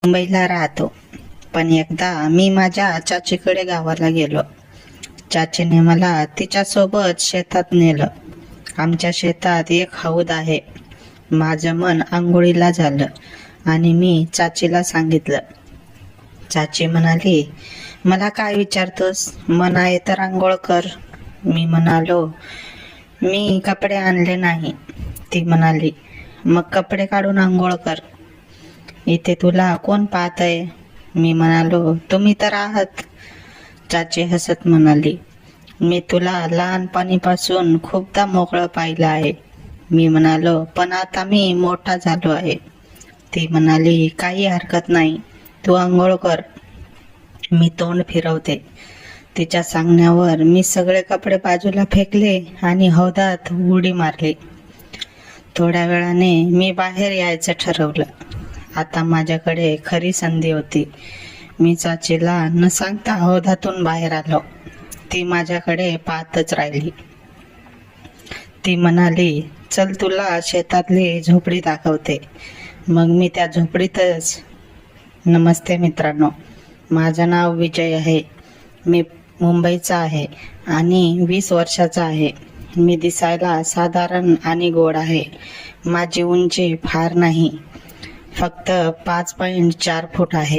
मुंबईला राहतो, पण एकदा मी माझ्या चाचीकडे गावाला गेलो. चाचीने मला तिच्यासोबत शेतात नेलं. आमच्या शेतात एक हौद आहे. माझं मन आंघोळीला झालं आणि मी चाचीला सांगितलं. चाची म्हणाली, मला काय विचारतोस? मन आहे तर आंघोळ कर. मी म्हणालो, मी कपडे आणले नाही. ती म्हणाली, मग कपडे काढून आंघोळ कर. इथे तुला कोण पाहतंय? मी म्हणालो, तुम्ही तर आहात. चाची हसत म्हणाली, मी तुला लहानपणीपासून खूपदा मोकळं पाहिलं आहे. मी म्हणालो, पण आता मी मोठा झालो आहे. ती म्हणाली, काही हरकत नाही, तू आंघोळ कर. मी तोंड फिरवते. तिच्या सांगण्यावर मी सगळे कपडे बाजूला फेकले आणि हौदात उडी मारली. थोड्या वेळाने मी बाहेर यायचं ठरवलं. आता माझ्याकडे खरी संधी होती. मी चाचीला न सांगता हौदातून बाहेर आलो. ती माझ्याकडे पाहतच राहिली. ती म्हणाली, चल तुला शेतातली झोपडी दाखवते. मग मी त्या झोपडीतच. नमस्ते मित्रांनो, माझं नाव विजय आहे. मी मुंबईचा आहे आणि 20 वर्षाचा आहे. मी दिसायला साधारण आणि गोड आहे. माझी उंची फार नाही, फक्त 5.4 फूट आहे.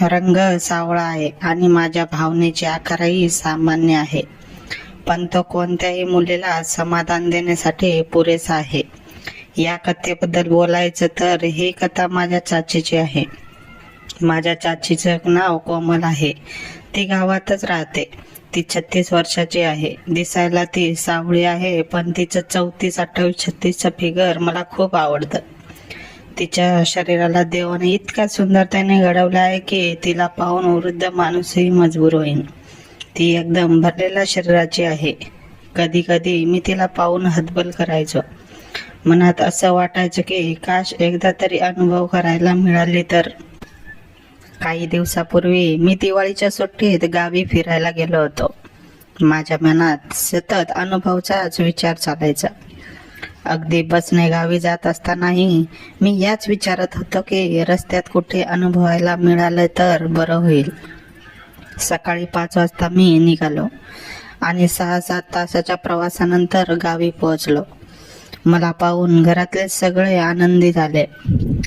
रंग सावळा आहे आणि माझ्या भावनेचे आकारही सामान्य आहे, पण तो कोणत्याही मुलीला समाधान देण्यासाठी पुरेसा आहे. या कथेबद्दल बोलायचं तर ही कथा माझ्या चाचीची आहे. माझ्या चाचीचं नाव कोमल आहे. ती गावातच राहते. ती 36 वर्षाची आहे. दिसायला ती सावळी आहे, पण तिचं 34, 28, 36चं फिगर मला खूप आवडतं. तिच्या शरीराला देवाने इतक्या सुंदरतेने घडवलं आहे की तिला पाहून वृद्ध माणूसही मजबूर होईल. ती एकदम भरलेल्या शरीराची आहे. कधी कधी मी तिला पाहून हतबल करायचो. मनात असं वाटायचं की काश एकदा तरी अनुभव करायला मिळाले तर. काही दिवसापूर्वी मी दिवाळीच्या सुट्टीत गावी फिरायला गेलो होतो. माझ्या मनात सतत अनुभवचाच विचार चालायचा. अगदी बसने गावी जात असतानाही मी याच विचारत होतो की रस्त्यात कुठे अनुभवायला मिळालं तर बरं होईल. सकाळी 5 वाजता मी निघालो आणि 6-7 तासाच्या प्रवासानंतर गावी पोहोचलो. मला पाहून घरातले सगळे आनंदी झाले.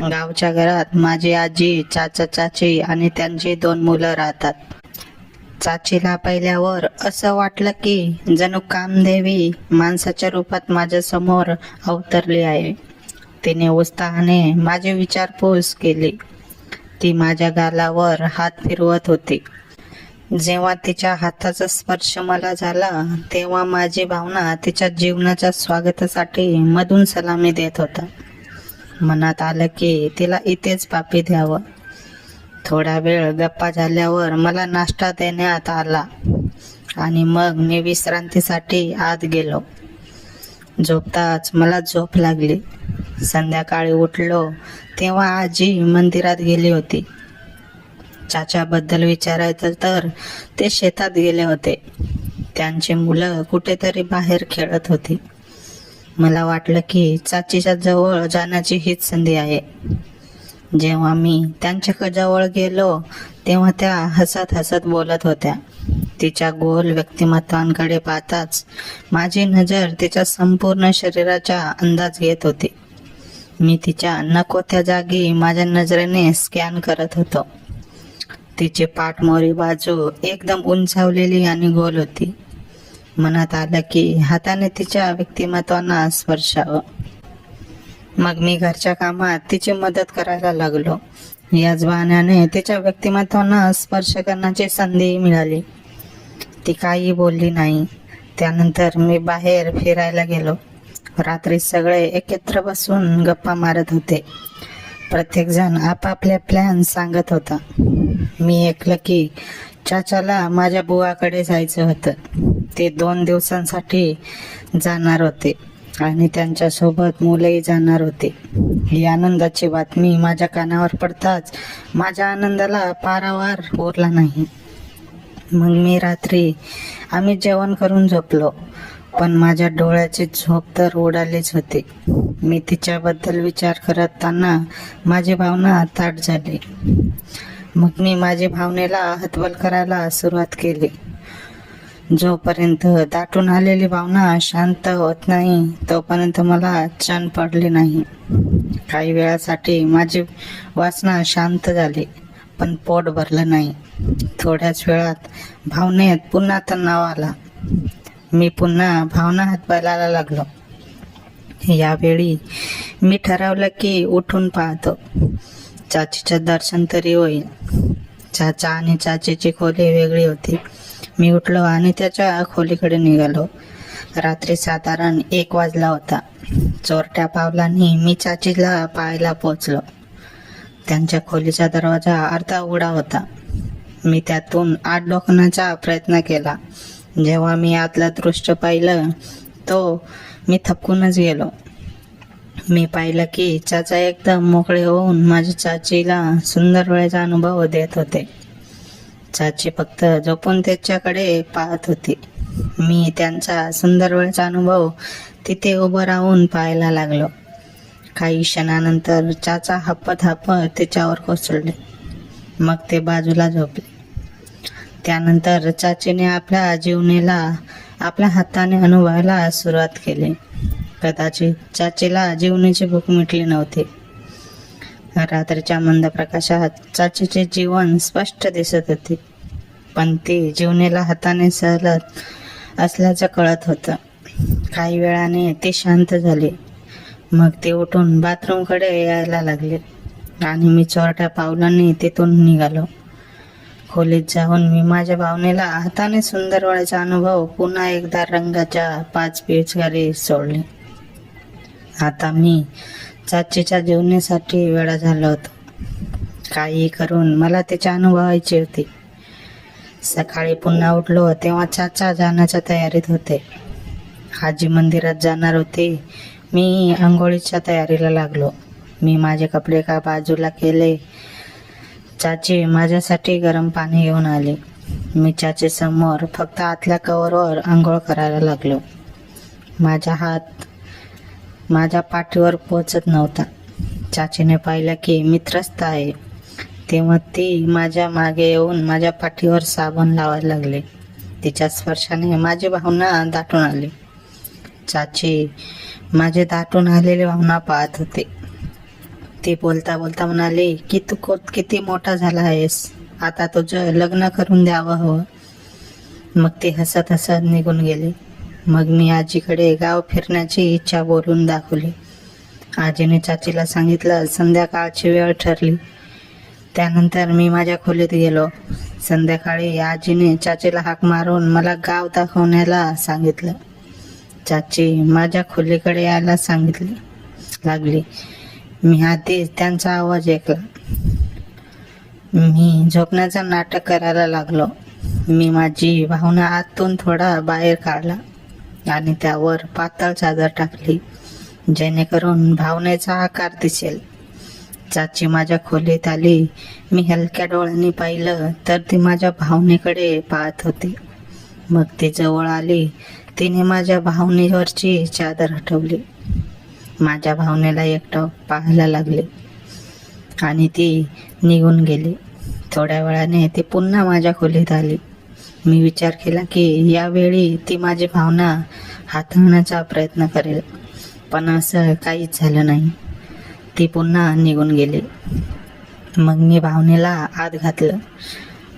गावच्या घरात माझी आजी, चाचा, चाची आणि त्यांची 2 मुलं राहतात. चाचीला पाहिल्यावर असं वाटलं की जणू कामदेवी माणसाच्या रूपात माझ्या समोर अवतरली आहे. तिने उत्साहाने माझी विचारपूस केली. ती माझ्या गालावर हात फिरवत होती. जेव्हा तिच्या हाताचा स्पर्श मला झाला तेव्हा माझी भावना तिच्या जीवनाच्या स्वागतासाठी मधून सलामी देत होता. मनात आलं की तिला इथेच पापी द्यावं. थोडा वेळ गप्पा झाल्यावर मला नाश्ता देण्यात आला आणि मग मी विश्रांतीसाठी आत गेलो. झोपताच मला झोप लागली. संध्याकाळी उठलो तेव्हा आजी मंदिरात गेली होती. चाच्याबद्दल विचारायचं तर ते शेतात गेले होते. त्यांची मुलं कुठेतरी बाहेर खेळत होती. मला वाटलं की चाचीच्या जवळ जाण्याची हीच संधी आहे. जेव्हा मी त्यांच्या जवळ गेलो तेव्हा त्या हसत हसत बोलत होत्या. तिच्या गोल व्यक्तिमत्वांकडे पाहताच माझी नजर तिच्या संपूर्ण शरीराचा अंदाज घेत होती. मी तिच्या नको त्या जागी माझ्या नजरेने स्कॅन करत होतो. तिची पाठमोरी बाजू एकदम उंचावलेली आणि गोल होती. मनात आलं की हाताने तिच्या व्यक्तिमत्वांना स्पर्शावं. मग मी घरच्या कामात तिची मदत करायला लागलो. याच बहाण्याने तिच्या व्यक्तिमत्वांना स्पर्श करण्याची संधी मिळाली. ती काही बोलली नाही. त्यानंतर मी बाहेर फिरायला गेलो. रात्री सगळे एकत्र बसून गप्पा मारत होते. प्रत्येकजण आपापले प्लॅन सांगत होता. मी ऐकलं की चाचाला माझ्या बुवाकडे जायचं होतं. ते 2 दिवसांसाठी जाणार होते आणि त्यांच्यासोबत मुलंही जाणार होते. ही आनंदाची बातमी माझ्या कानावर पडताच माझ्या आनंदाला पारावार उरला नाही. मग मी रात्री आम्ही जेवण करून झोपलो. पण माझ्या डोळ्याची झोप तर उडालीच होती. मी तिच्याबद्दल विचार करताना माझी भावना ताठ झाली. मग मी माझी भावनेला हतबल करायला सुरुवात केली. जोपर्यंत दाटून आलेली भावना शांत होत नाही तोपर्यंत मला चैन पडले नाही. काही वेळासाठी माझी वासना शांत झाली, पण पोट भरलं नाही. थोड्याच वेळात भावनेत पुन्हा तणाव आला. मी पुन्हा भावना हातभारायला लागलो. यावेळी मी ठरवलं की उठून पाहतो, चाचीचं दर्शन तरी होईल. चाचा आणि चाचीची खोली वेगळी होती. मी उठलो आणि त्याच्या खोलीकडे निघालो. रात्री साधारण 1 वाजला होता. चोरट्या पावलांनी मी चाचीला पाहायला पोचलो. त्यांच्या खोलीचा दरवाजा अर्धा उघडा होता. मी त्यातून आत डोकण्याचा प्रयत्न केला. जेव्हा मी आतलं दृश्य पाहिलं तो मी थपकूनच गेलो. मी पाहिलं की चाचा एकदम मोकळे होऊन माझ्या चाचीला सुंदर वेळेचा अनुभव देत होते. चाची फक्त झोपून त्याच्याकडे पाहत होती. मी त्यांचा सुंदर वेळेचा अनुभव तिथे उभं राहून पाहायला लागलो. काही क्षणानंतर चाचा हप्पत त्याच्यावर कोसळले. मग ते बाजूला झोपले. त्यानंतर चाचीने आपल्या जीवनाला आपल्या हाताने अनुभवायला सुरुवात केली. कदाचित चाचीला जीवनाची भूक मिटली नव्हती. रात्रीच्या मंद प्रकाशात चाचीचे जीवन स्पष्ट दिसत होते, पण ती जीवनाला हाताने चालत असल्याचं कळत होतं. काही वेळाने ती शांत झाली. मग ती उठून बाथरूमकडे यायला लागली आणि मी चोरट्या पावलांनी तिथून निघालो. खोलीत जाऊन मी माझ्या भावनेला हाताने सुंदर वेळेचा अनुभव पुन्हा एकदा रंगाच्या 5 पिचकारी सोडले. आता मी चाचीच्या जीवनासाठी वेळा झालो होतो. काही करून मला त्याच्या अनुभवायची होती. सकाळी पुन्हा उठलो तेव्हा चाचा जाण्याच्या तयारीत होते. आजी मंदिरात जाणार होती. मी आंघोळीच्या तयारीला लागलो. मी माझे कपडे बाजूला केले. चाची माझ्यासाठी गरम पाणी घेऊन आली. मी चाची समोर फक्त आतल्या कवरवर आंघोळ करायला लागलो. माझा हात माझ्या पाठीवर पोचत नव्हता. चाचीने पाहिलं की मी त्रस्त आहे. तेव्हा ती माझ्या मागे येऊन माझ्या पाठीवर साबण लावायला लागली. तिच्या स्पर्शाने माझी भावना दाटून आली. चाची माझे दाटून आलेली भावना पाहत होती. ती बोलता बोलता म्हणाली की तू किती मोठा झाला आहेस, आता तुझं लग्न करून द्यावं हवं. मग ती हसत हसत निघून गेली. मग मी आजीकडे गाव फिरण्याची इच्छा बोलून दाखवली. आजीने चाचीला सांगितलं संध्याकाळची वेळ ठरली. त्यानंतर मी माझ्या खोलीत गेलो. संध्याकाळी आजीने चाचीला हाक मारून मला गाव दाखवण्याला सांगितलं. चाची माझ्या खोलीकडे यायला लागली. मी आधीच त्यांचा आवाज ऐकला. मी झोपण्याचं नाटक करायला लागलो. मी माझी भावना आतून थोडा बाहेर काढला आणि त्यावर पातळ चादर टाकली, जेणेकरून भावनेचा आकार दिसेल. चाची माझ्या खोलीत आली. मी हलक्या डोळ्यांनी पाहिलं तर ती माझ्या भावनेकडे पाहत होती. मग ती जवळ आली. तिने माझ्या भावनेवरची चादर हटवली. माझ्या भावनेला एकटं पाहायला लागले आणि ती निघून गेली. थोड्या वेळाने ती पुन्हा माझ्या खोलीत आली. मी विचार केला की यावेळी ती माझी भावना हाताळण्याचा प्रयत्न करेल, पण असं काहीच झालं नाही. ती पुन्हा निघून गेली. मग मी भावनेला आत घातलं.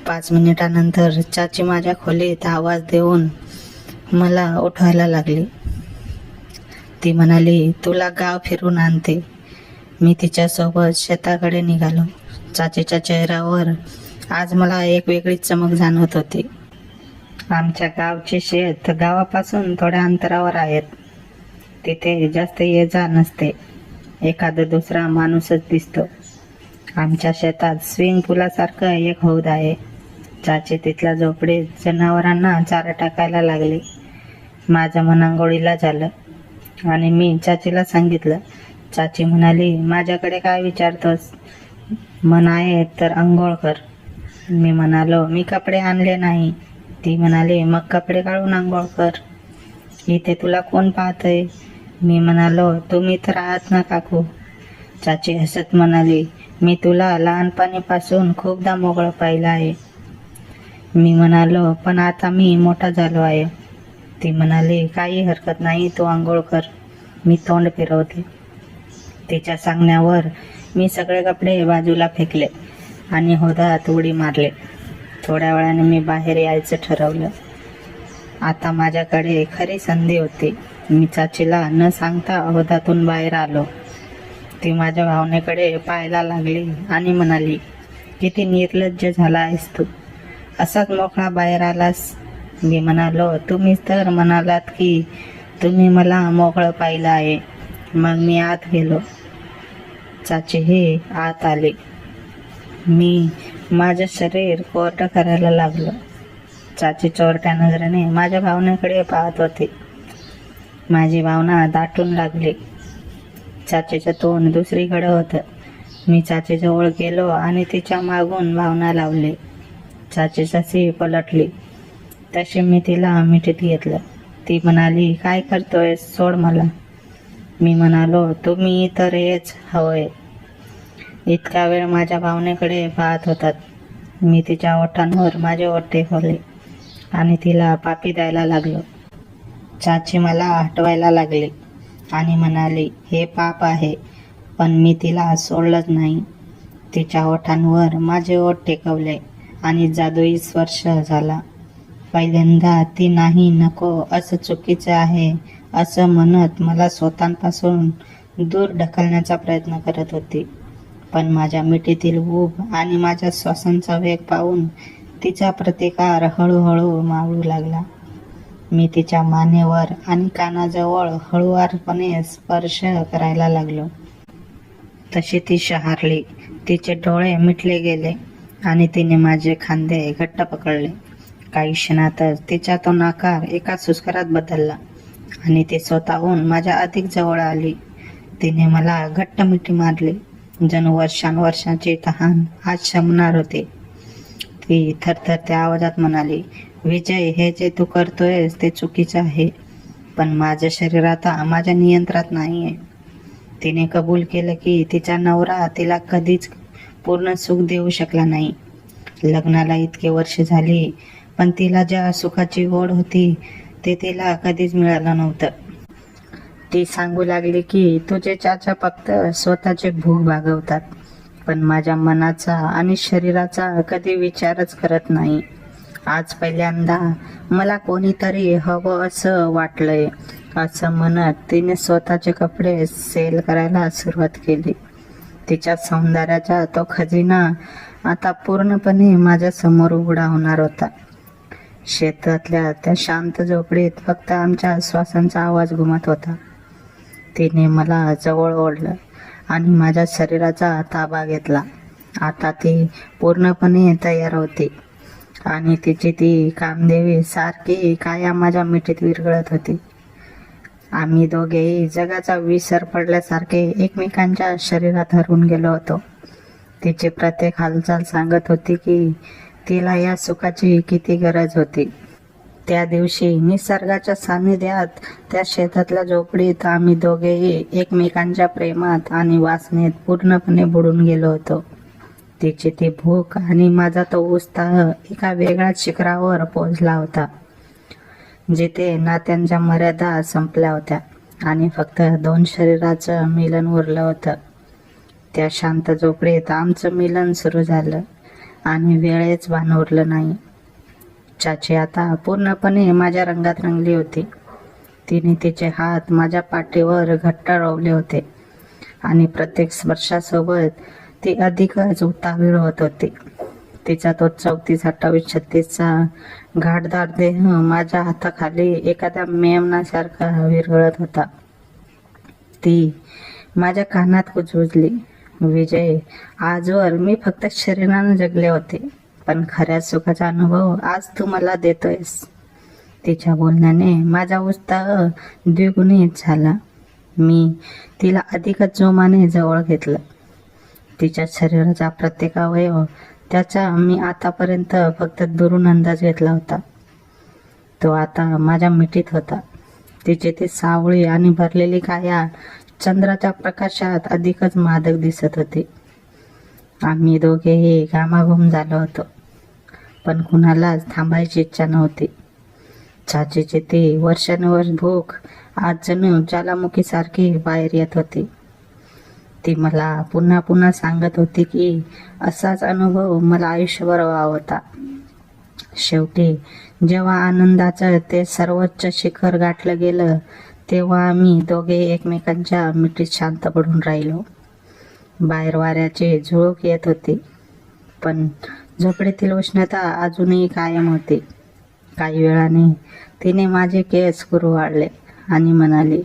5 मिनिटानंतर चाची माझ्या खोलीत आवाज देऊन मला उठवायला लागली. ती म्हणाली तुला गाव फिरून आणते. मी तिच्यासोबत शेताकडे निघालो. चाचीच्या चेहऱ्यावर आज मला एक वेगळी चमक जाणवत होती. आमच्या गावचे शेत गावापासून थोड्या अंतरावर आहेत. तिथे जास्त ये जा नसते. एखादा दुसरा माणूसच दिसतो. आमच्या शेतात स्विमिंग पूलासारखं एक हौद आहे. चाची तिथल्या झोपडीत जनावरांना चारा टाकायला लागले. माझं मन आंघोळीला झालं आणि मी चाचीला सांगितलं. चाची म्हणाली माझ्याकडे काय विचारतोस, मन आहे तर आंघोळ कर. मी म्हणालो मी कपडे आणले नाही. ती म्हणाली मग कपडे काढून आंघोळ कर. इथे तुला कोण पाहतंय? मी म्हणालो, तुम्ही तर आहात ना काकू. चाची हसत म्हणाली, मी तुला लहानपणीपासून खूपदा मोकळं पाहिलं आहे. मी म्हणालो, पण आता मी मोठा झालो आहे. ती म्हणाली, काही हरकत नाही, तू आंघोळ कर. मी तोंड फिरवते. तिच्या सांगण्यावर मी सगळे कपडे बाजूला फेकले आणि हौदात उडी मारले. थोड्या वेळाने मी बाहेर यायचं ठरवलं. आता माझ्याकडे खरी संधी होती. मी चाचीला न सांगता हौदातून बाहेर आलो. ती माझ्या भावनेकडे पाहायला लागली आणि म्हणाली, किती निर्लज्ज झाला आहेस तू, असाच मोकळा बाहेर आलास. मी म्हणालो, तुम्हीच तर म्हणालात की तुम्ही मला मोकळं पाहिलं आहे. मग मी आत गेलो. चाची हे आत आले. मी माझं शरीर कोरडं करायला लागलो. चाची चोरट्या नजरेने माझ्या भावनेकडे पाहत होती. माझी भावना दाटून लागली. चाचीचं तोंड दुसरीकडे होतं. मी चाचीजवळ गेलो आणि तिच्या मागून भावना लावली. चाची ससी पलटली तशी मी तिला मिठीत घेतलं. ती म्हणाली, काय करतोय, सोड मला. मी म्हणालो, तुम्ही तर हेच हवंय. इतका वेळ माझ्या भावनेकडे पाहत होतात. मी तिच्या ओठांवर माझे ओठ टेकवले आणि तिला पापी द्यायला लागलो. चाची मला हटवायला लागली आणि म्हणाली, हे पाप आहे. पण मी तिला सोडलंच नाही. तिच्या ओठांवर माझे ओठ टेकवले आणि जादुई स्पर्श झाला. पहिल्यांदा ती नाही, नको, असं चुकीचं आहे असं म्हणत मला स्वतःपासून दूर ढकलण्याचा प्रयत्न करत होती. पण माझ्या मिठीतील ऊब आणि माझ्या श्वासांचा वेग पाहून तिचा प्रतिकार हळूहळू मावळू लागला. मी तिच्या मानेवर आणि कानाजवळ हळुवारपणे स्पर्श करायला लागलो. तशी ती शहारली. तिचे डोळे मिटले गेले आणि तिने माझे खांदे घट्ट पकडले. काही क्षणातच तिचा तो आकार एका सुस्कारात बदलला आणि ती स्वतःहून माझ्या अधिक जवळ आली. तिने मला घट्ट मिठी मारली. जणू वर्षांवर्षांची तहान आज शमणार होती. ती थरथरत्या आवाजात म्हणाली, विजय, हे जे तू करतोयस ते चुकीचं आहे. पण माझं शरीर आता माझ्या नियंत्रणात नाहीये. तिने कबूल केलं की तिचा नवरा तिला कधीच पूर्ण सुख देऊ शकला नाही. लग्नाला इतके वर्ष झाली, पण तिला ज्या सुखाची ओढ होती ते तिला कधीच मिळालं नव्हतं. ती सांगू लागली की तुझे चाचा फक्त स्वतःची भूक भागवतात, पण माझ्या मनाचा आणि शरीराचा कधी विचारच करत नाही. आज पहिल्यांदा मला कोणीतरी हवं असं वाटलंय, असं म्हणत तिने स्वतःचे कपडे सेल करायला सुरुवात केली. तिच्या सौंदर्याचा तो खजिना आता पूर्णपणे माझ्या समोर उघडा होणार होता. शेतातल्या त्या शांत झोपडीत फक्त आमच्या श्वासांचा आवाज घुमत होता. तिने मला जवळ ओढलं आणि माझ्या शरीराचा ताबा घेतला. आता ती पूर्णपणे तयार होती आणि तिची ती कामदेवी सारखी कायम माझ्या मिठीत विरघळत होती. आम्ही दोघेही जगाचा विसर पडल्यासारखे एकमेकांच्या शरीरात हरवून गेलो होतो. तिची प्रत्येक हालचाल सांगत होती की तिला या सुखाची किती गरज होती. त्या दिवशी निसर्गाच्या सानिध्यात त्या शेतातल्या झोपडीत आम्ही दोघेही एकमेकांच्या प्रेमात आणि वासनेत पूर्णपणे बुडून गेलो होतो. तिची ती भूक आणि माझा तो उत्साह एका वेगळ्याच शिखरावर पोहोचला होता, जिथे नात्यांच्या मर्यादा संपल्या होत्या आणि फक्त दोन शरीराचं मिलन उरलं होतं. त्या शांत झोपडीत आमचं मिलन सुरू झालं आणि वेळेच भान उरलं नाही. चाची आता पूर्णपणे माझ्या रंगात रंगली होती. तिने तिचे हात माझ्या पाठीवर घट्ट रोवले होते आणि प्रत्येक स्पर्शासोबत ती अधिकच उतावीळ होत होती. तिचा तो 34, 28, 36चा घाटदार देह माझ्या हाताखाली एखाद्या मेमनासारखा विरघळत होता. ती माझ्या कानात कुजबुजली, विजय, आजवर मी फक्त शरीरानं जगले होते, पण खऱ्या सुखाचा अनुभव आज तू मला देतोयस. तिच्या बोलण्याने माझा उत्साह द्विगुणित झाला. मी तिला अधिकच जोमाने जवळ घेतलं. तिच्या शरीराचा प्रत्येक अवयव त्याचा मी आतापर्यंत फक्त दुरून अंदाज घेतला होता. तो आता माझ्या मिठीत होता. तिचे ते सावळी आणि भरलेली काया चंद्राच्या प्रकाशात अधिकच मादक दिसत होते. आम्ही दोघेही घामाघूम झालो होतो, पण कुणालाच थांबायची इच्छा नव्हती. चाचीची ती वर्षानुवर्ष भूक आज जणू ज्वालामुखीसारखी बाहेर येत होती. ती मला पुन्हा पुन्हा सांगत होती की असाच अनुभव मला आयुष्यभर हवा होता. शेवटी जेव्हा आनंदाचं ते सर्वोच्च शिखर गाठलं गेलं, तेव्हा आम्ही दोघे एकमेकांच्या मिठीत शांत पडून राहिलो. बाहेर वाऱ्याची झुळूक येत होती, पण झोपडीतील उष्णता अजूनही कायम होती. काही वेळाने तिने माझे केस कुरवाळले आणि म्हणाली,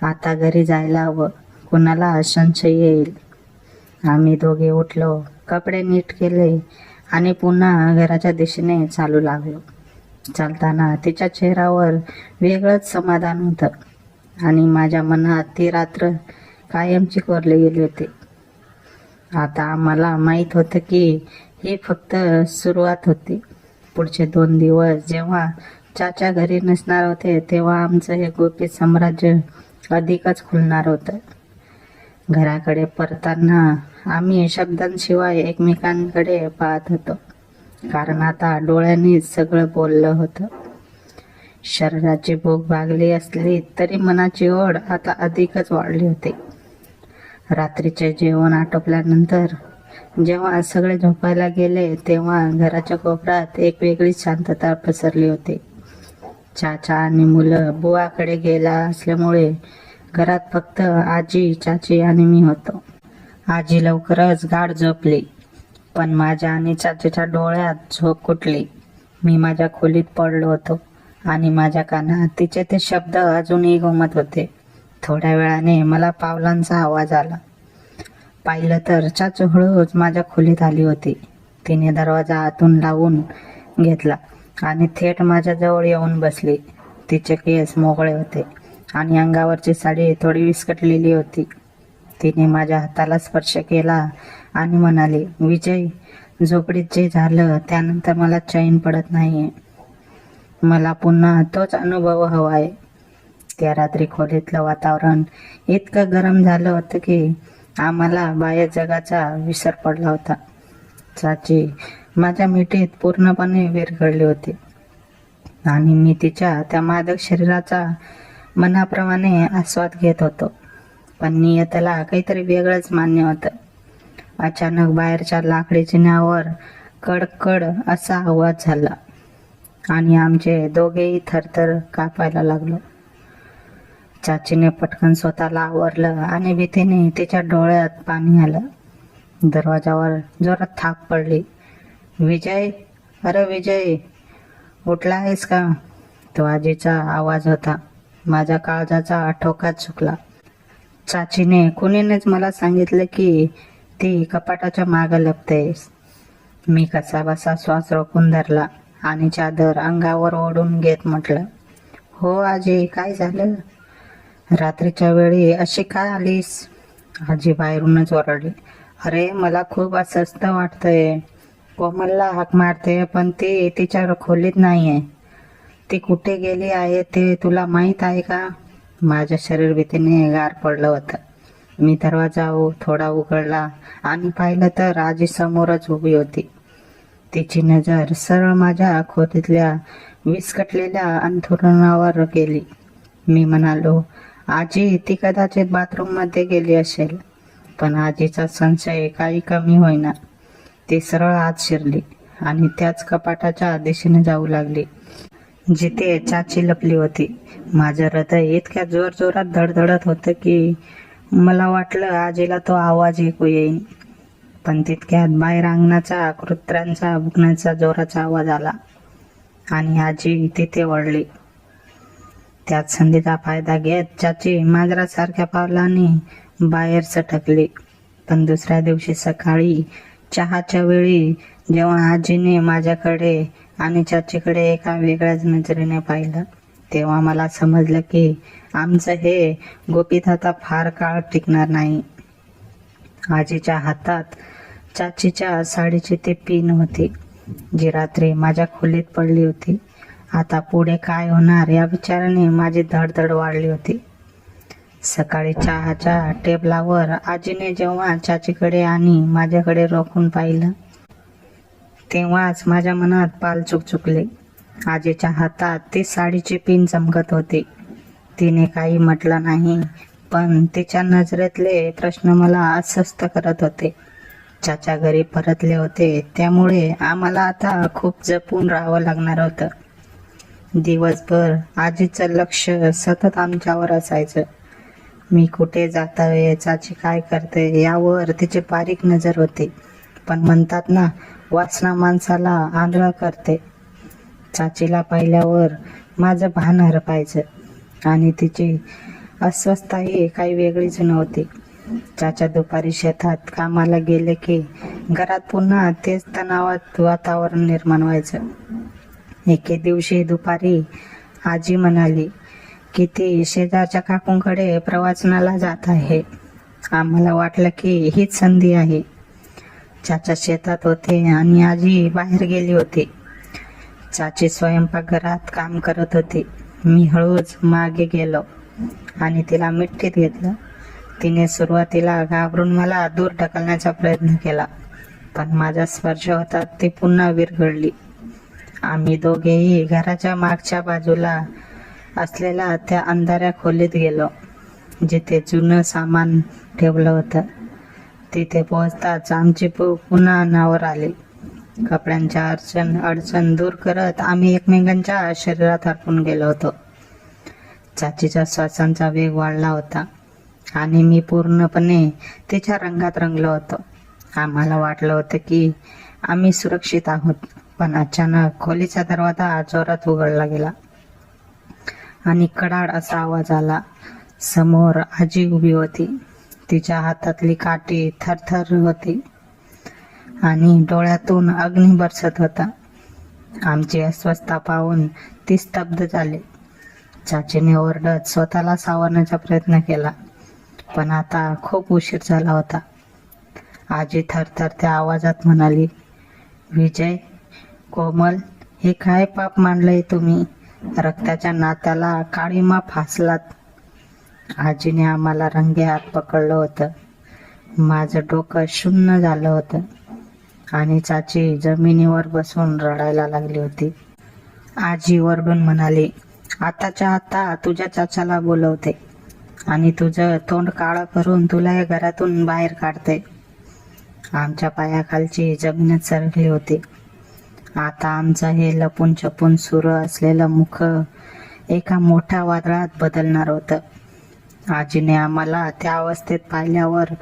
आता घरी जायला हवं, कुणाला संशय येईल. आम्ही दोघे उठलो, कपडे नीट केले आणि पुन्हा घराच्या दिशेने चालू लागलो. चालताना तिच्या चेहऱ्यावर वेगळंच समाधान होतं आणि माझ्या मनात ती रात्र कायमची कोरली गेली होती. आता आम्हाला माहीत होतं की ही फक्त सुरुवात होती. पुढचे 2 दिवस जेव्हा चाचा घरी नसणार होते, तेव्हा आमचं हे गोपी साम्राज्य अधिकच खुलणार होतं. घराकडे परताना आम्ही शब्दांशिवाय एकमेकांकडे पाहत होतो, कारण आता डोळ्यांनीच सगळं बोललं होतं. शरीराची भूक भागली असली तरी मनाची ओढ आता अधिकच वाढली होती. रात्रीचे जेवण आटोपल्यानंतर जेव्हा सगळे झोपायला गेले, तेव्हा घराच्या कोपऱ्यात एक वेगळी शांतता पसरली होती. चाचा आणि मुलं बुवाकडे गेला असल्यामुळे घरात फक्त आजी, चाची आणि मी होतो. आजी लवकरच गाढ झोपली, पण माझ्या आणि चाचीच्या डोळ्यात झोप कुठली. मी माझ्या खोलीत पडलो होतो आणि माझ्या कानात तिचे ते शब्द अजूनही घुमत होते. थोड्या वेळाने मला पावलांचा आवाज आला. पाहिलं तर चाचू हळूच माझ्या खोलीत आली होती. तिने दरवाजा आतून लावून घेतला आणि थेट माझ्या जवळ येऊन बसली. तिचे केस मोकळे होते आणि अंगावरची साडी थोडी विस्कटलेली होती. तिने माझ्या हाताला स्पर्श केला आणि म्हणाली, विजय, झोपडीत जे झालं त्यानंतर मला चैन पडत नाहीये. मला पुन्हा तोच अनुभव हवा आहे. त्या रात्री खोलीतलं वातावरण इतकं गरम झालं होतं की आम्हाला बाह्य जगाचा विसर पडला होता. चाची माझ्या मिठीत पूर्णपणे विरघळली होती आणि मी तिच्या त्या मादक शरीराचा मनाप्रमाणे आस्वाद घेत होतो. पण नियतीला काहीतरी वेगळंच मान्य होतं. अचानक बाहेरच्या लाकडी जिन्यावर कडकड असा आवाज झाला आणि आमचे दोघेही थरथर कापायला लागलो. चाचीने पटकन स्वतःला आवरलं आणि भीतीने तिच्या डोळ्यात पाणी आलं. दरवाजावर जोरात थाप पडली. विजय, अरे विजय, उठला आहेस का? तो आजीचा आवाज होता. माझ्या काळजाचा ठोका चुकला. चाचीने कुणीनेच मला सांगितलं की ती कपाटाच्या मागं लपतेस. मी कसाबसा श्वास रोखून धरला आणि चादर अंगावर ओढून घेत म्हटलं, हो आजी, काय झालं? रात्रीच्या वेळी अशी काय आलीस? आजी बाहेरूनच ओरडली, अरे मला खूप अस्वस्थ वाटतंय. कोमलला हाक मारते पण ती तिच्या खोलीत नाहीये. ती कुठे गेली आहे ते तुला माहीत आहे का? माझ्या शरीर भीतीने गार पडलं होतं. मी दरवाजा थोडा उघडला आणि पाहिलं तर आजी समोरच उभी होती. तिची नजर सरळ माझ्या खोलीतल्या विस्कटलेल्या अंथरुणावर गेली. मी म्हणालो, आजी, ती कदाचित बाथरूम मध्ये गेली असेल. पण आजीचा संशय काही कमी होईना. ती सरळ आत शिरली आणि त्याच कपाटाच्या दिशेने जाऊ लागली जिथे चाची लपली होती. माझं हृदय इतक्या जोरजोरात धडधडत होतं की मला वाटलं आजीला तो आवाज ऐकू येईल. पण तितक्यात बाहेर अंगणाचा कुत्र्यांचा भुकण्याचा जोराचा आवाज आला आणि आजी तिथे वळली. त्याच संधीचा फायदा घेत चाची मांजरासारख्या पावलांनी बाहेर सटकली. पण दुसऱ्या दिवशी सकाळी चहाच्या वेळी जेव्हा आजीने माझ्याकडे आणि चाचीकडे एका वेगळ्याच नजरेने पाहिलं, तेव्हा मला समजलं की आमचं हे गोपीत आता फार काळ टिकणार नाही. आजीच्या हातात चाचीच्या साडीची ती पिन होती जी रात्री माझ्या खोलीत पडली होती आता पुढे काय होणार या विचाराने माझी धडधड वाढली होती. सकाळी चहाच्या टेबलावर आजीने जेव्हा चाचीकडे आणि माझ्याकडे रोखून पाहिलं तेव्हाच माझ्या मनात पाल चुकचुकले. आजीच्या हातात ती साडीची पिन चमकत होती. तिने काही म्हटलं नाही, पण तिच्या नजरेतले प्रश्न मला अस्वस्थ करत होते. चाचा घरी परतले होते, त्यामुळे आम्हाला आता खूप जपून राहावं लागणार होतं. दिवसभर आजीचं लक्ष सतत आमच्यावर असायचं. मी कुठे जातोय, चाची काय करते यावर तिची बारीक नजर होती. पण म्हणतात ना, वासना माणसाला आंधळं करते. चाचीला पाहिल्यावर माझं भान हरपायचं आणि तिची अस्वस्थताही काही वेगळीच नव्हती. चाचा दुपारी शेतात कामाला गेले की घरात पुन्हा तेच तणावात वातावरण निर्माण व्हायचं. एके दिवशी दुपारी आजी म्हणाली की ती शेजारच्या काकूंकडे प्रवासनाला जात आहे. आम्हाला वाटलं की हीच संधी आहे. चाचा शेतात होते आणि आजी बाहेर गेली होती. चाची स्वयंपाकघरात काम करत होती. मी हळूच मागे गेलो आणि तिला मिठीत घेतलं. तिने सुरुवातीला घाबरून मला दूर ढकलण्याचा प्रयत्न केला, पण माझा स्पर्श होता ती पुन्हा विरघळली. आम्ही दोघेही घराच्या मागच्या बाजूला असलेल्या त्या अंधाऱ्या खोलीत गेलो, जिथे जुनं सामान ठेवलं होतं. तिथे पोहोचताच आमची पुन्हा अनावर आली. कपड्यांच्या अडचण दूर करत आम्ही एकमेकांच्या शरीरात हरपून गेलो होतो. चाचीच्या श्वासांचा वेग वाढला होता आणि मी पूर्णपणे तिच्या रंगात रंगलो होतो. आम्हाला वाटलं होतं की आम्ही सुरक्षित आहोत, पण अचानक खोलीचा दरवाजा जोरात उघडला गेला आणि कडाड असा आवाज आला. समोर आजी उभी होती. तिच्या हातातली काठी थरथर होती आणि डोळ्यातून अग्नी बरसत होता. आमची अस्वस्थता पाहून ती स्तब्ध झाली. चाचीने ओरडत स्वतःला सावरण्याचा प्रयत्न केला, पण आता खूप उशीर झाला होता. आजी थरथर त्या आवाजात म्हणाली, विजय, कोमल, हे काय पाप मांडलंय तुम्ही? रक्ताच्या नात्याला काळीमा फासलात. आजीने आम्हाला रंगे हात पकडलं होतं. माझं डोकं शून्य झालं होतं आणि चाची जमिनीवर बसून रडायला लागली होती. आजी ओरडून म्हणाली, आताच्या आता तुझ्या चाचाला बोलवते आणि तुझं तोंड काळं करून तुला या घरातून बाहेर काढते. आमच्या पायाखालची जमीनच सरकली होती. आता आमचं हे लपून छपून सुरू असलेलं मुख एका मोठ्या वादळात बदलणार होतं. आजीने आम्हाला त्या अवस्थेत पाहिल्यावर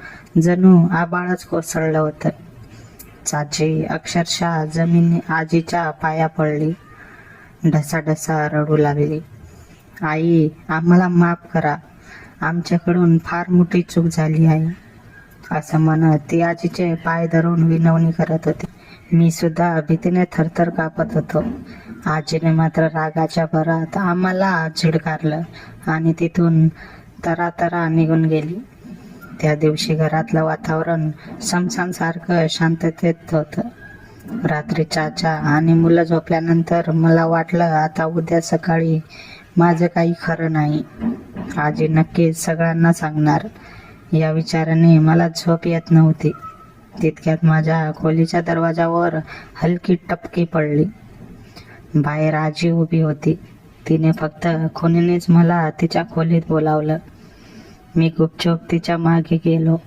जणू आभाळच कोसळलं होतं. चाची अक्षरशः जमिनी आजीच्या पाया पडली. ढसाढसा रडू लागली. आई, आम्हाला माफ करा, आमच्याकडून फार मोठी चूक झाली आहे, असं म्हणत ती आजीचे पाय धरून विनवणी करत होती. मी सुद्धा भीतीने थरथर कापत होतो. आजीने मात्र रागाच्या भरात आम्हाला झिडकारलं आणि तिथून तरातरा निघून गेली. त्या दिवशी घरातलं वातावरण समसांसारखं शांततेत होतं. रात्री चाचा आणि मुलं झोपल्यानंतर मला वाटलं आता उद्या सकाळी माझं काही खरं नाही. आजी नक्कीच सगळ्यांना सांगणार या विचाराने मला झोप येत नव्हती. तितक्यात माझ्या खोलीच्या दरवाजावर हलकी टपकी पडली. बाहेर आजी उभी होती. तिने फक्त खुनीनेच मला तिच्या खोलीत बोलावलं. मी गुपचूप तिच्या मागे गेलो.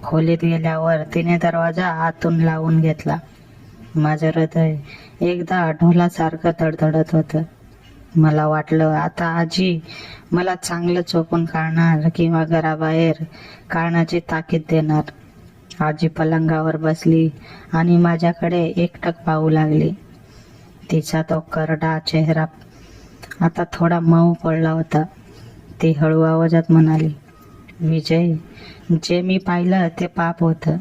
खोलीत गेल्यावर तिने दरवाजा आतून लावून घेतला. माझं हृदय एकदा ढोलासारखं धडधडत होतं. मला वाटलं आता आजी मला चांगलं चोपून काढणार किंवा घराबाहेर काढण्याची ताकीद देणार. आजी पलंगावर बसली आणि माझ्याकडे एकटक पाहू लागली. तिचा तो करडा चेहरा आता थोडा मऊ पडला होता. ती हळू आवाजात म्हणाली, विजय, जे मी पाहिलं ते पाप होतं,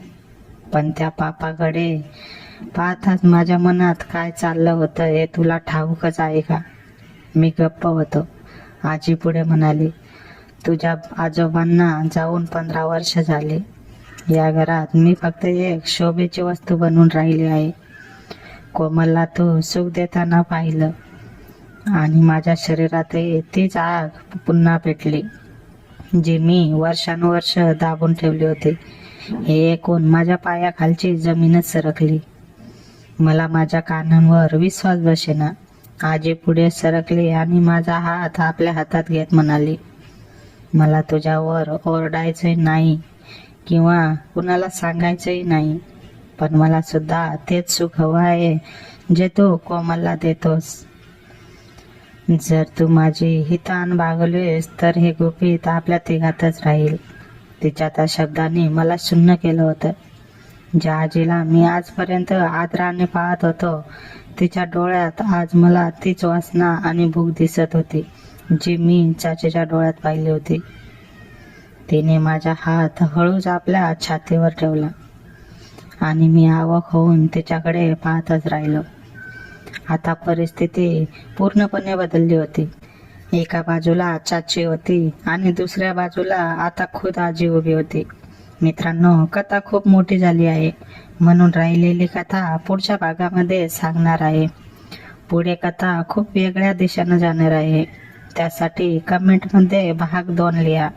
पण त्या पापाकडे पाहताच माझ्या मनात काय चाललं होतं हे तुला ठाऊकच आहे का? मी गप्प होतो. आजी पुढे म्हणाली, तुझ्या आजोबांना जाऊन 15 वर्ष झाले. या घरात मी फक्त एक शोभेची वस्तू बनून राहिली आहे. कोमलला तू सुख देताना पाहिलं, आणि माझ्या शरीरातही तीच आग पुन्हा पेटली, जी मी वर्षानुवर्ष दाबून ठेवली होती. हे ऐकून माझ्या पायाखालची जमीनच सरकली. मला माझ्या कानांवर विश्वास बसेना. आजी पुढे सरकली आणि माझा हात आपल्या हातात घेत म्हणाली, मला तुझ्यावर ओरडायचंही नाही किंवा कुणाला सांगायचंही नाही, पण मला सुद्धा तेच सुख हवं आहे जे तू कोमलला देतोस. जर तू माझी ही ताण भागवलीस तर हे गुपित आपल्या तिघातच राहील. तिच्या त्या शब्दाने मला शून्य केलं होतं. ज्या आजीला मी आजपर्यंत आदराने पाहत होतो, तिच्या डोळ्यात आज मला तीच वासना आणि भूक दिसत होती, जी मी चाचीच्या डोळ्यात पाहिली होती. तिने माझा हात हळूच आपल्या छातीवर ठेवला आणि मी अवाक होऊन तिच्याकडे पाहतच राहिलो. आता परिस्थिती पूर्णपणे बदलली होती. एका बाजूला चाची होती आणि दुसऱ्या बाजूला आता खुद आजी उभी होती. मित्रांनो, कथा खूप मोठी झाली आहे, म्हणून राहिलेली कथा पुढच्या भागामध्ये सांगणार आहे. पुढे कथा खूप वेगळ्या दिशेनं जाणार आहे. त्यासाठी कमेंटमध्ये भाग 2 लिहा.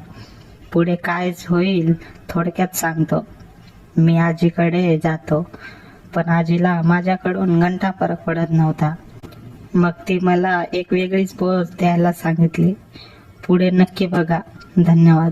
पुढे काय होईल थोडक्यात सांगतो. मी आजीकडे जातो, पण आजीला माझ्याकडून घंटा फरक पडत नव्हता. मग ती मला एक वेगळीच पोच द्यायला सांगितली. पुढे नक्की बघा. धन्यवाद.